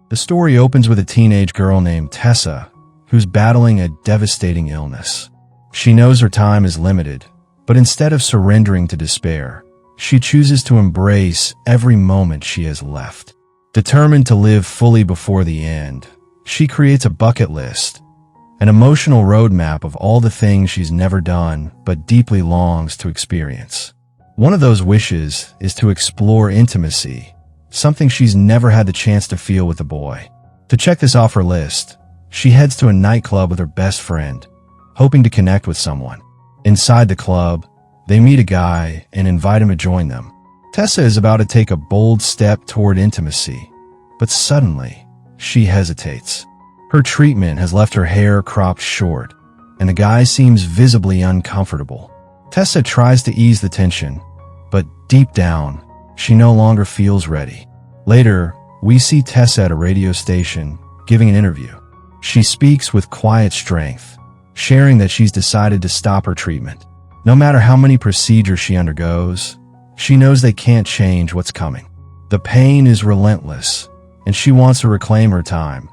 The story opens with a teenage girl named Tessa, who's battling a devastating illness. She knows her time is limited, but instead of surrendering to despair, she chooses to embrace every moment she has left. Determined to live fully before the end, she creates a bucket list, an emotional roadmap of all the things she's never done but deeply longs to experience. One of those wishes is to explore intimacy, something she's never had the chance to feel with a boy. To check this off her list, she heads to a nightclub with her best friend, hoping to connect with someone. Inside the club, they meet a guy and invite him to join them. Tessa is about to take a bold step toward intimacy, but suddenly, she hesitates. Her treatment has left her hair cropped short, and the guy seems visibly uncomfortable. Tessa tries to ease the tension, but deep down, she no longer feels ready. Later, we see Tessa at a radio station giving an interview. She speaks with quiet strength, sharing that she's decided to stop her treatment. No matter how many procedures she undergoes, she knows they can't change what's coming. The pain is relentless, and she wants to reclaim her time,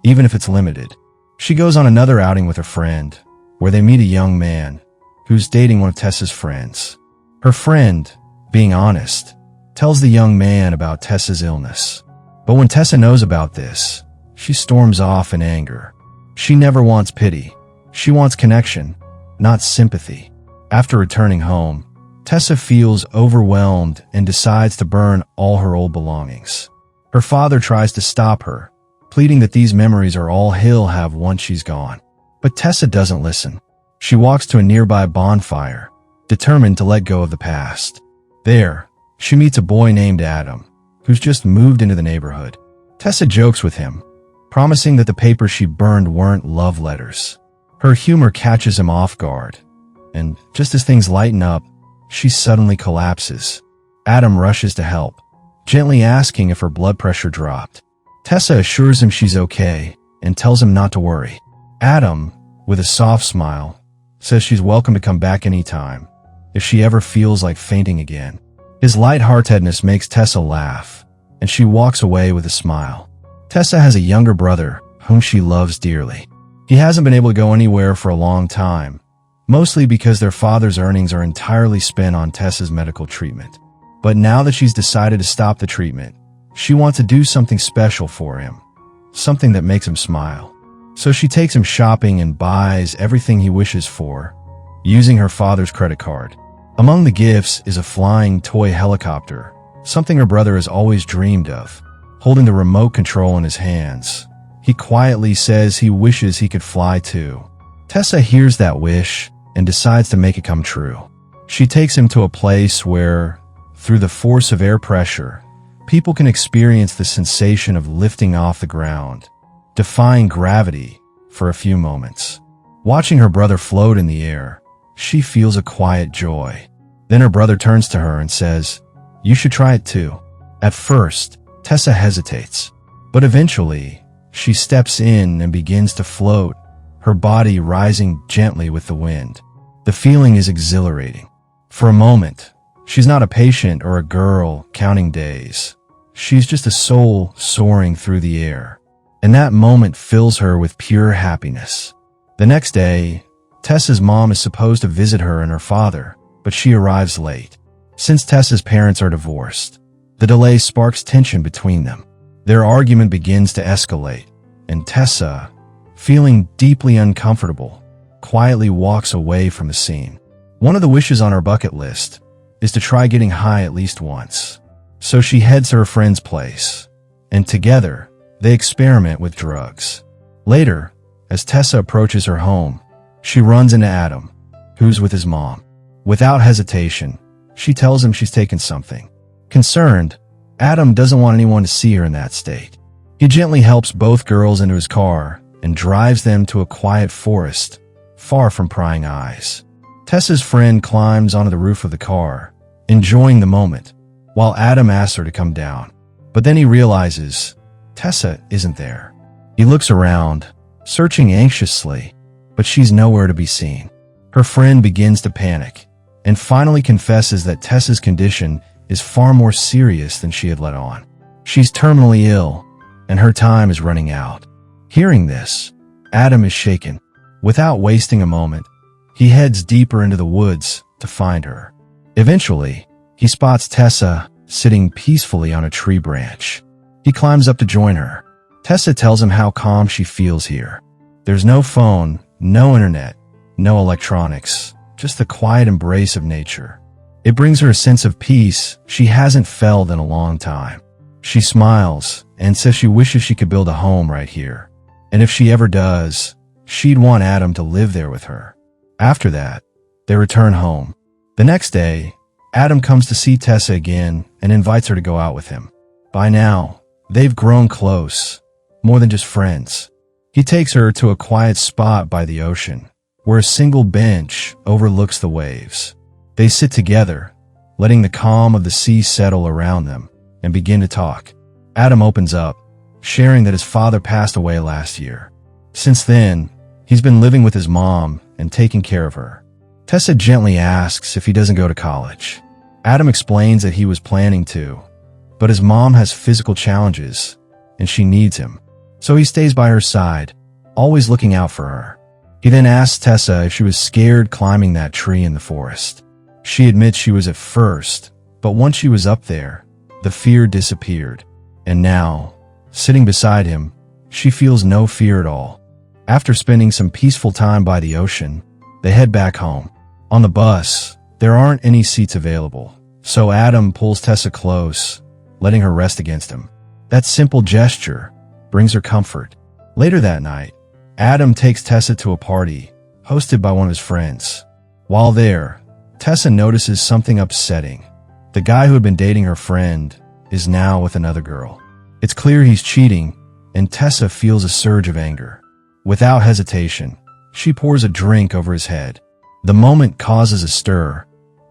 even if it's limited. She goes on another outing with a friend, where they meet a young man who's dating one of Tessa's friends. Her friend, being honest, tells the young man about Tessa's illness. But when Tessa knows about this, she storms off in anger. She never wants pity. She wants connection, not sympathy. After returning home, Tessa feels overwhelmed and decides to burn all her old belongings. Her father tries to stop her, pleading that these memories are all he'll have once she's gone. But Tessa doesn't listen. She walks to a nearby bonfire, determined to let go of the past. There, she meets a boy named Adam, who's just moved into the neighborhood. Tessa jokes with him, promising that the papers she burned weren't love letters. Her humor catches him off guard, and just as things lighten up, she suddenly collapses. Adam rushes to help, gently asking if her blood pressure dropped. Tessa assures him she's okay and tells him not to worry. Adam, with a soft smile, says she's welcome to come back anytime if she ever feels like fainting again. His lightheartedness makes Tessa laugh, and she walks away with a smile. Tessa has a younger brother whom she loves dearly. He hasn't been able to go anywhere for a long time, mostly because their father's earnings are entirely spent on Tessa's medical treatment. But now that she's decided to stop the treatment, she wants to do something special for him, something that makes him smile. So she takes him shopping and buys everything he wishes for, using her father's credit card. Among the gifts is a flying toy helicopter, something her brother has always dreamed of. Holding the remote control in his hands, he quietly says he wishes he could fly too. Tessa hears that wish and decides to make it come true. She takes him to a place where, through the force of air pressure, people can experience the sensation of lifting off the ground, defying gravity for a few moments. Watching her brother float in the air, she feels a quiet joy. Then her brother turns to her and says, "You should try it too." At first, Tessa hesitates, but eventually, she steps in and begins to float, her body rising gently with the wind. The feeling is exhilarating. For a moment, she's not a patient or a girl counting days. She's just a soul soaring through the air, and that moment fills her with pure happiness. The next day, Tessa's mom is supposed to visit her and her father, but she arrives late. Since Tessa's parents are divorced, the delay sparks tension between them. Their argument begins to escalate, and Tessa, feeling deeply uncomfortable, quietly walks away from the scene. One of the wishes on her bucket list is to try getting high at least once. So she heads to her friend's place, and together, they experiment with drugs. Later, as Tessa approaches her home, she runs into Adam, who's with his mom. Without hesitation, she tells him she's taken something. Concerned, Adam doesn't want anyone to see her in that state. He gently helps both girls into his car and drives them to a quiet forest, far from prying eyes. Tessa's friend climbs onto the roof of the car, enjoying the moment, while Adam asks her to come down. But then he realizes Tessa isn't there. He looks around, searching anxiously, but she's nowhere to be seen. Her friend begins to panic, and finally confesses that Tessa's condition is far more serious than she had let on. She's terminally ill, and her time is running out. Hearing this, Adam is shaken. Without wasting a moment, he heads deeper into the woods to find her. Eventually, he spots Tessa sitting peacefully on a tree branch. He climbs up to join her. Tessa tells him how calm she feels here. There's no phone, no internet, no electronics, just the quiet embrace of nature. It brings her a sense of peace she hasn't felt in a long time. She smiles and says she wishes she could build a home right here. And if she ever does, she'd want Adam to live there with her. After that, they return home. The next day, Adam comes to see Tessa again and invites her to go out with him. By now, they've grown close, more than just friends. He takes her to a quiet spot by the ocean, where a single bench overlooks the waves. They sit together, letting the calm of the sea settle around them, and begin to talk. Adam opens up, sharing that his father passed away last year. Since then, he's been living with his mom and taking care of her. Tessa gently asks if he doesn't go to college. Adam explains that he was planning to, but his mom has physical challenges, and she needs him. So he stays by her side, always looking out for her. He then asks Tessa if she was scared climbing that tree in the forest. She admits she was at first, but once she was up there, the fear disappeared. And now, sitting beside him, she feels no fear at all. After spending some peaceful time by the ocean, they head back home. On the bus, there aren't any seats available, so Adam pulls Tessa close, letting her rest against him. That simple gesture brings her comfort. Later that night, Adam takes Tessa to a party hosted by one of his friends. While there, Tessa notices something upsetting. The guy who had been dating her friend is now with another girl. It's clear he's cheating, and Tessa feels a surge of anger. Without hesitation, she pours a drink over his head. The moment causes a stir,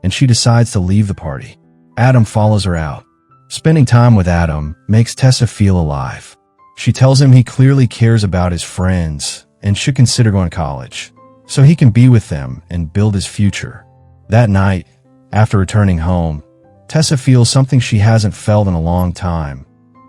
and she decides to leave the party. Adam follows her out. Spending time with Adam makes Tessa feel alive. She tells him he clearly cares about his friends and should consider going to college, so he can be with them and build his future. That night, after returning home, Tessa feels something she hasn't felt in a long time,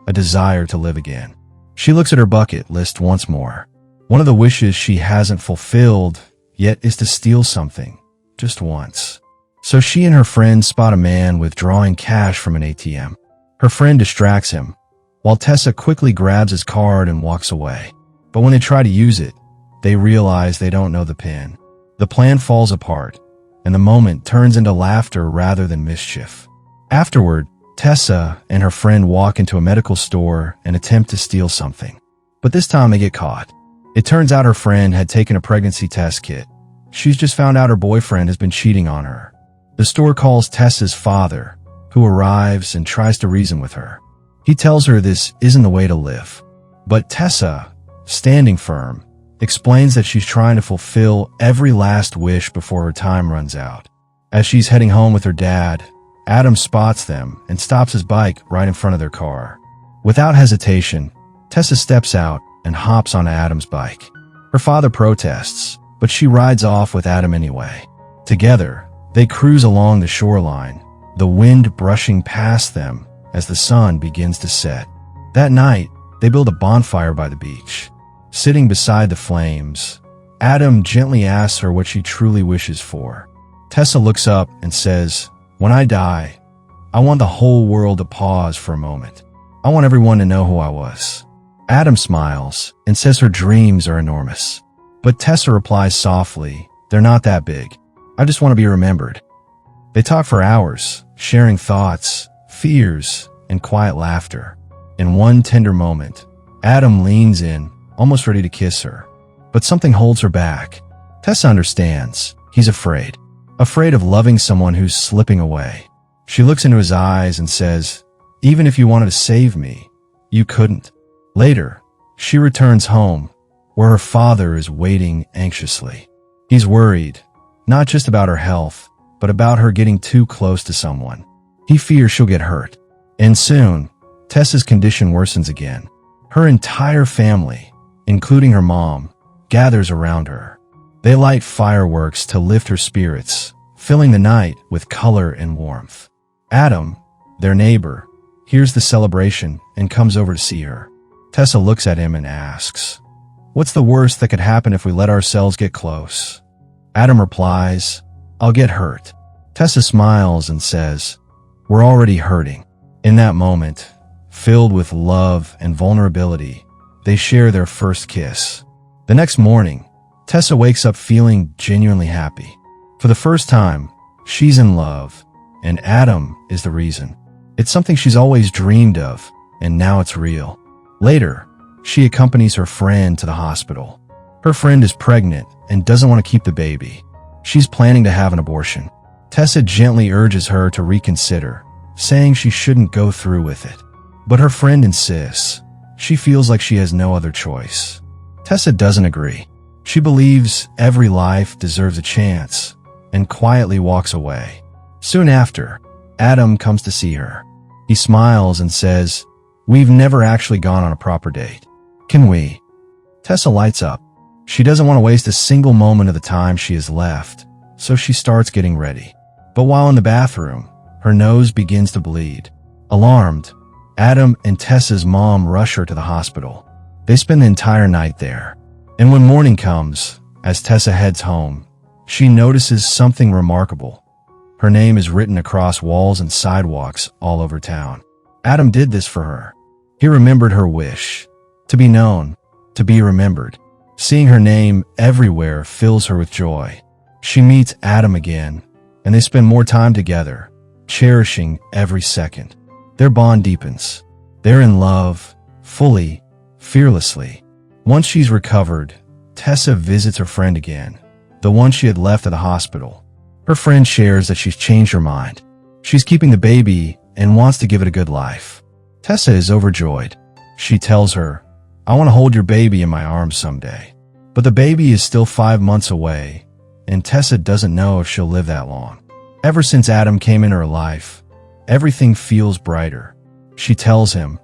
a desire to live again. She looks at her bucket list once more. One of the wishes she hasn't fulfilled yet is to steal something, just once. So she and her friend spot a man withdrawing cash from an ATM. Her friend distracts him, while Tessa quickly grabs his card and walks away. But when they try to use it, they realize they don't know the PIN. The plan falls apart, and the moment turns into laughter rather than mischief. Afterward, Tessa and her friend walk into a medical store and attempt to steal something. But this time they get caught. It turns out her friend had taken a pregnancy test kit. She's just found out her boyfriend has been cheating on her. The store calls Tessa's father, who arrives and tries to reason with her. He tells her this isn't the way to live. But Tessa, standing firm, explains that she's trying to fulfill every last wish before her time runs out. As she's heading home with her dad, Adam spots them and stops his bike right in front of their car. Without hesitation, Tessa steps out and hops onto Adam's bike. Her father protests, but she rides off with Adam anyway. Together, they cruise along the shoreline, the wind brushing past them as the sun begins to set. That night, they build a bonfire by the beach. Sitting beside the flames, Adam gently asks her what she truly wishes for. Tessa looks up and says, "When I die, I want the whole world to pause for a moment. I want everyone to know who I was." Adam smiles and says her dreams are enormous. But Tessa replies softly, "They're not that big. I just want to be remembered." They talk for hours, sharing thoughts, fears, and quiet laughter. In one tender moment, Adam leans in, almost ready to kiss her. But something holds her back. Tessa understands. He's afraid. Afraid of loving someone who's slipping away. She looks into his eyes and says, "Even if you wanted to save me, you couldn't." Later, she returns home, where her father is waiting anxiously. He's worried, not just about her health, but about her getting too close to someone. He fears she'll get hurt. And soon, Tessa's condition worsens again. Her entire family, including her mom, gathers around her. They light fireworks to lift her spirits, filling the night with color and warmth. Adam, their neighbor, hears the celebration and comes over to see her. Tessa looks at him and asks, "What's the worst that could happen if we let ourselves get close?" Adam replies, "I'll get hurt." Tessa smiles and says, "We're already hurting." In that moment, filled with love and vulnerability, they share their first kiss. The next morning, Tessa wakes up feeling genuinely happy. For the first time, she's in love, and Adam is the reason. It's something she's always dreamed of, and now it's real. Later, she accompanies her friend to the hospital. Her friend is pregnant and doesn't want to keep the baby. She's planning to have an abortion. Tessa gently urges her to reconsider, saying she shouldn't go through with it. But her friend insists. She feels like she has no other choice. Tessa doesn't agree. She believes every life deserves a chance and quietly walks away. Soon after, Adam comes to see her. He smiles and says, "We've never actually gone on a proper date. Can we?" Tessa lights up. She doesn't want to waste a single moment of the time she has left, so she starts getting ready. But while in the bathroom, her nose begins to bleed. Alarmed, Adam and Tessa's mom rush her to the hospital. They spend the entire night there. And when morning comes, as Tessa heads home, she notices something remarkable. Her name is written across walls and sidewalks all over town. Adam did this for her. He remembered her wish, to be known, to be remembered. Seeing her name everywhere fills her with joy. She meets Adam again, and they spend more time together, cherishing every second. Their bond deepens. They're in love, fully, fearlessly. Once she's recovered, Tessa visits her friend again, the one she had left at the hospital. Her friend shares that she's changed her mind. She's keeping the baby and wants to give it a good life. Tessa is overjoyed. She tells her, "I want to hold your baby in my arms someday." But the baby is still 5 months away, and Tessa doesn't know if she'll live that long. Ever since Adam came into her life, everything feels brighter. She tells him,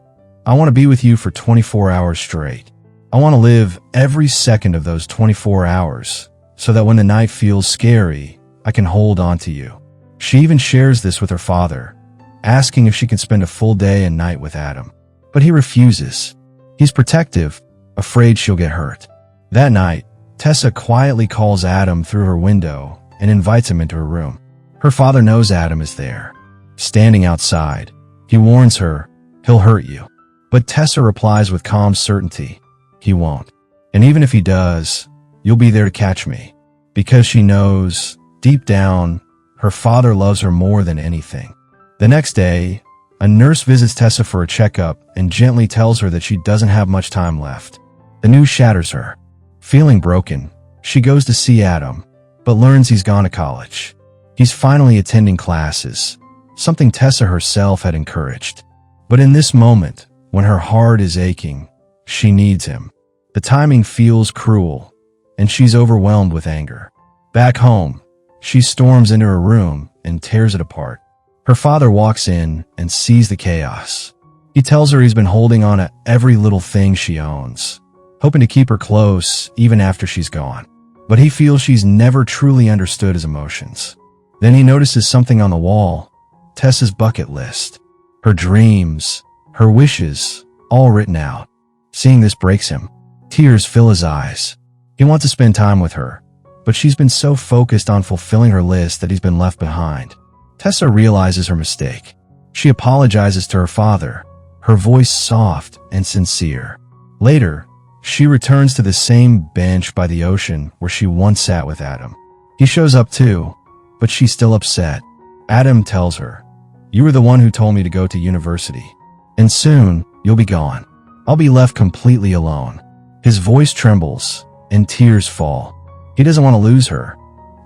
"I want to be with you for 24 hours straight. I want to live every second of those 24 hours so that when the night feels scary, I can hold on to you." She even shares this with her father, asking if she can spend a full day and night with Adam. But he refuses. He's protective, afraid she'll get hurt. That night, Tessa quietly calls Adam through her window and invites him into her room. Her father knows Adam is there. Standing outside, he warns her, "He'll hurt you." But Tessa replies with calm certainty, "He won't. And even if he does, you'll be there to catch me." Because she knows, deep down, her father loves her more than anything. The next day, a nurse visits Tessa for a checkup and gently tells her that she doesn't have much time left. The news shatters her. Feeling broken, she goes to see Adam, but learns he's gone to college. He's finally attending classes, something Tessa herself had encouraged. But in this moment, when her heart is aching, she needs him. The timing feels cruel, and she's overwhelmed with anger. Back home, she storms into her room and tears it apart. Her father walks in and sees the chaos. He tells her he's been holding on to every little thing she owns, hoping to keep her close even after she's gone. But he feels she's never truly understood his emotions. Then he notices something on the wall, Tessa's bucket list. Her dreams, her wishes, all written out. Seeing this breaks him. Tears fill his eyes. He wants to spend time with her, but she's been so focused on fulfilling her list that he's been left behind. Tessa realizes her mistake. She apologizes to her father, her voice soft and sincere. Later, she returns to the same bench by the ocean where she once sat with Adam. He shows up too, but she's still upset. Adam tells her, "You were the one who told me to go to university, and soon you'll be gone. I'll be left completely alone." His voice trembles, and tears fall. He doesn't want to lose her,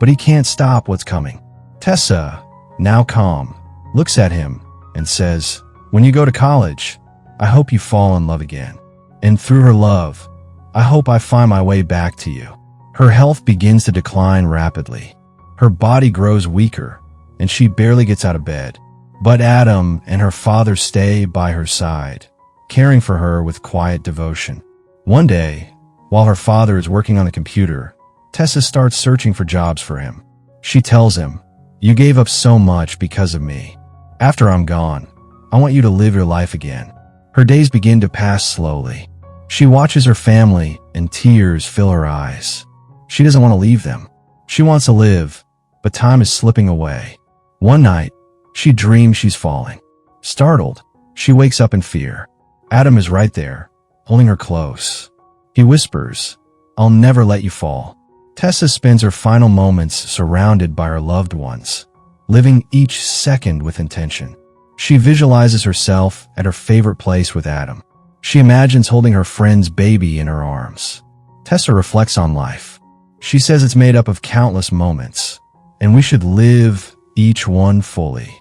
but he can't stop what's coming. Tessa, now calm, looks at him and says, "When you go to college, I hope you fall in love again. And through her love, I hope I find my way back to you." Her health begins to decline rapidly. Her body grows weaker, and she barely gets out of bed. But Adam and her father stay by her side, caring for her with quiet devotion. One day, while her father is working on the computer, Tessa starts searching for jobs for him. She tells him, "You gave up so much because of me. After I'm gone, I want you to live your life again." Her days begin to pass slowly. She watches her family and tears fill her eyes. She doesn't want to leave them. She wants to live, but time is slipping away. One night, she dreams she's falling. Startled, she wakes up in fear. Adam is right there, holding her close. He whispers, "I'll never let you fall." Tessa spends her final moments surrounded by her loved ones, living each second with intention. She visualizes herself at her favorite place with Adam. She imagines holding her friend's baby in her arms. Tessa reflects on life. She says it's made up of countless moments, and we should live each one fully.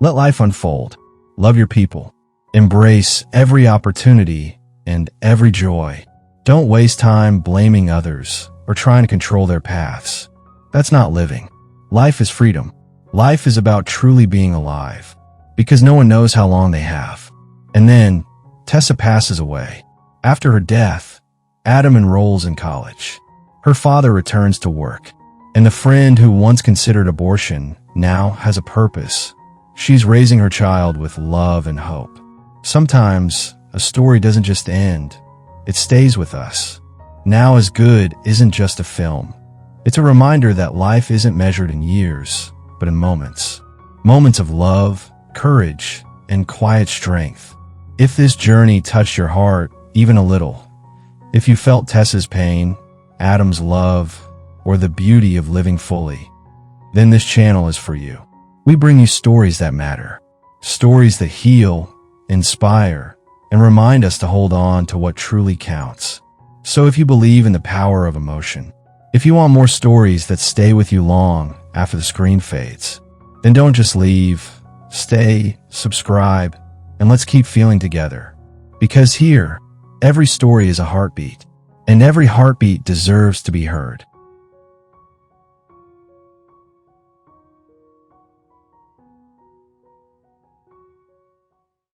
Let life unfold. Love your people. Embrace every opportunity and every joy. Don't waste time blaming others or trying to control their paths. That's not living. Life is freedom. Life is about truly being alive, because no one knows how long they have. And then, Tessa passes away. After her death, Adam enrolls in college. Her father returns to work, and the friend who once considered abortion now has a purpose. She's raising her child with love and hope. Sometimes, a story doesn't just end, it stays with us. Now is Good isn't just a film. It's a reminder that life isn't measured in years, but in moments. Moments of love, courage, and quiet strength. If this journey touched your heart even a little, if you felt Tessa's pain, Adam's love, or the beauty of living fully, then this channel is for you. We bring you stories that matter, stories that heal, inspire, and remind us to hold on to what truly counts. So if you believe in the power of emotion, if you want more stories that stay with you long after the screen fades, then don't just leave. Stay, subscribe, and let's keep feeling together. Because here, every story is a heartbeat, and every heartbeat deserves to be heard.